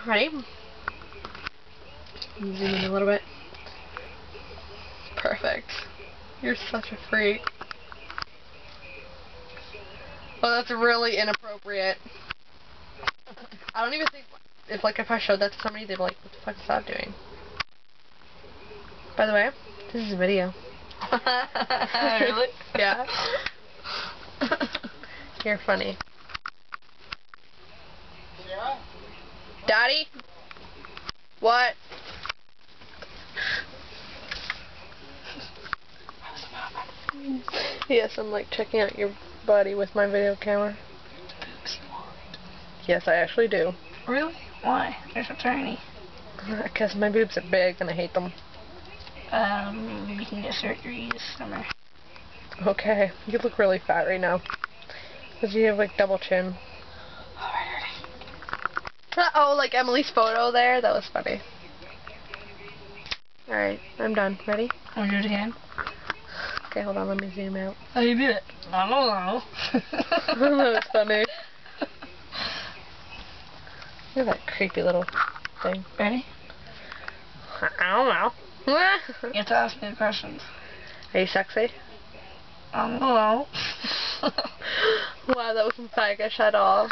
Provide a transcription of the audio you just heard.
Ready? Zoom in a little bit. Perfect. You're such a freak. Oh, that's really inappropriate. I don't even think if I showed that to somebody, they'd be like, what the fuck is that doing? By the way, this is a video. Really? Yeah. You're funny. Yeah. Daddy? What? Yes, I'm like checking out your body with my video camera. Yes, I actually do. Really? Why? They're so tiny. Because my boobs are big and I hate them. Maybe you can get surgery this summer. Okay, you look really fat right now. Because you have like double chin. Oh, like Emily's photo there? That was funny. Alright, I'm done. Ready? Want to do it again? Okay, hold on, let me zoom out. How you did it? I don't know. That was funny. Look at that creepy little thing. Ready? I don't know. You have to ask me the questions. Are you sexy? I don't know. Wow, that wasn't faggish at all.